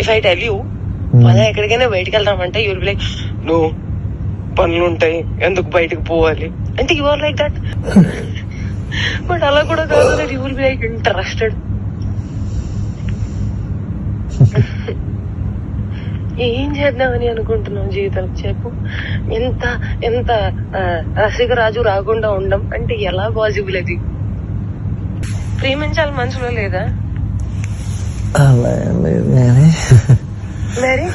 If I tell you పదా ఎక్కడికైనా బయటకు వెళ్దామంటే యూల్ బి లైక్ నో పనులు ఉంటాయి ఎందుకు బయటకు పోవాలి అంటే you are like that. But అలా కూడా కాదు, that you will be like interested. ఏం చేద్దామని అనుకుంటున్నావు జీవితం చెప్పు. ఎంత ఎంత రసికరాజు రాకుండా ఉండం అంటే ఎలా పాసిబుల్? అది ప్రేమించాలి మనసులో లేదా? మరి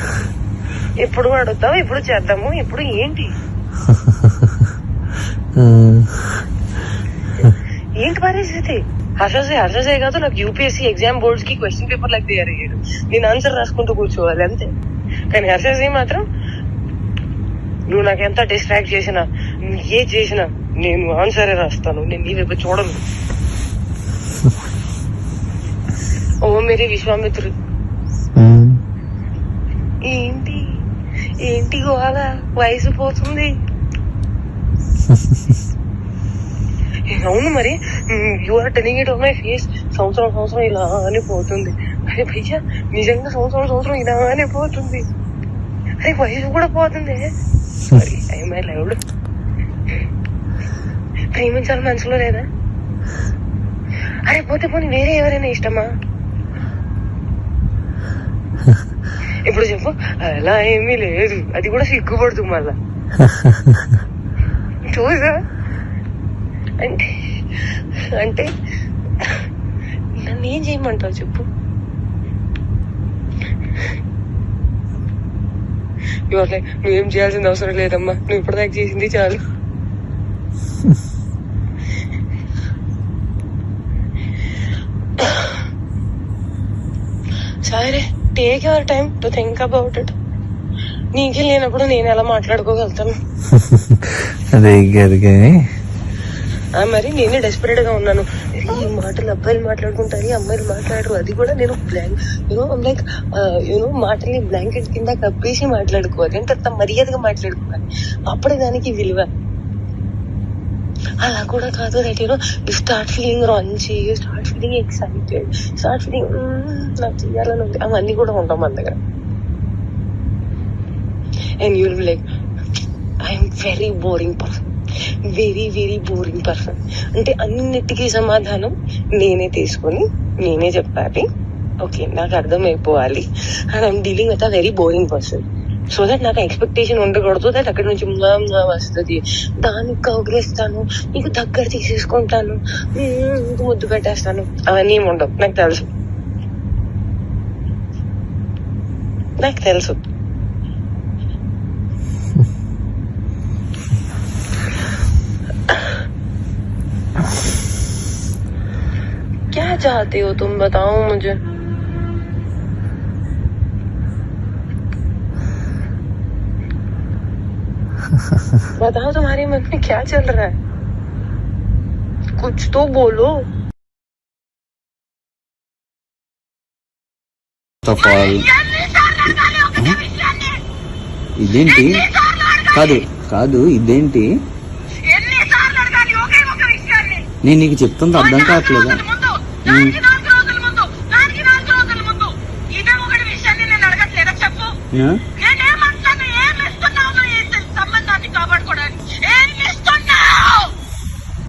ఎప్పుడు అడుగుతావు, ఎప్పుడు చేద్దాము, ఇప్పుడు ఏంటి ఏంటి పరిస్థితి? హర్షసే కాదు, నాకు యూపీఎస్సీ ఎగ్జామ్ బోర్డ్స్ కి క్వశ్చన్ పేపర్ లాగా తయారు చేయడు, నేను ఆన్సర్ రాసుకుంటూ కూర్చోవాలి అంతే. కానీ హర్షసే మాత్రం నువ్వు నాకు ఎంత డిస్ట్రాక్ట్ చేసినా, ఏ చేసినా నేను ఆన్సరే రాస్తాను, నేను నీ వైపు చూడను. ఓ మేరీ విశ్వామిత్రు. ఏంటి ఏంటి గోళ, వయసు పోతుంది. అవును మరి, you are telling it on my face. సంవత్సరం ఇలానే పోతుంది. అరే భయ్యా నిజంగా సంవత్సరం ఇలానే పోతుంది. అరే వయసు కూడా పోతుంది. Sorry I loved. ప్రేమించాలి మనసులో లేదా? అరే పోతే పోనీ వేరే ఎవరైనా ఇష్టమా? ఇప్పుడు చెప్పు. అలా ఏమీ లేదు, అది కూడా సిగ్గుపడుతుంది మళ్ళా. చూసా అంటే అంటే నన్ను ఏం చేయమంటావు చెప్పు? నువ్వేం చేయాల్సిన అవసరం లేదమ్మా, నువ్వు ఇప్పటిదాకా చేసింది చాలు. సరే take your time to think about it. నీకే లేనప్పుడు నేను ఎలా మాట్లాడుకోగలుగుతాను? మరి నేనే డెస్పరేట్ గా ఉన్నాను. ఈ మాటలు అబ్బాయిలు మాట్లాడుకుంటారు, అమ్మాయిలు మాట్లాడరు. అది కూడా నేను లైక్ మాటల్ని బ్లాంకెట్ కింద కప్పేసి మాట్లాడుకోవాలి, ఎంత మర్యాదగా మాట్లాడుకోవాలి, అప్పుడే దానికి విలువ. అలా కూడా కాదు, that you start feeling raunchy, start feeling excited, start feeling నాకు చేయాలని ఉంది, అవన్నీ కూడా ఉంటాం మన దగ్గర. And you will be like I'm very boring person, very very boring person. అంటే అన్నిటికీ సమాధానం నేనే తీసుకొని నేనే చెప్పాలి. ఓకే నాకు అర్థమైపోవాలి. And I'm dealing with a very boring person. So that నాకు ఎక్స్పెక్టేషన్ ఉండకూడదు, దట్ అక్కడి నుంచి వస్తుంది, దానికి కౌగిలిస్తాను, నీకు దగ్గర తీసేసుకుంటాను, నీకు ముద్దు పెట్టేస్తాను, అవన్నీ ఏమి ఉండవు. నాకు తెలుసు. क्या चाहते हो तुम, बताओ मुझे. बताओ तुम्हारे मन में क्या चल रहा है, कुछ तो बोलो. ఇదేంటి? కాదు ఇదేంటి? నేను నీకు చెప్తుంది అర్థం కావట్లేదా?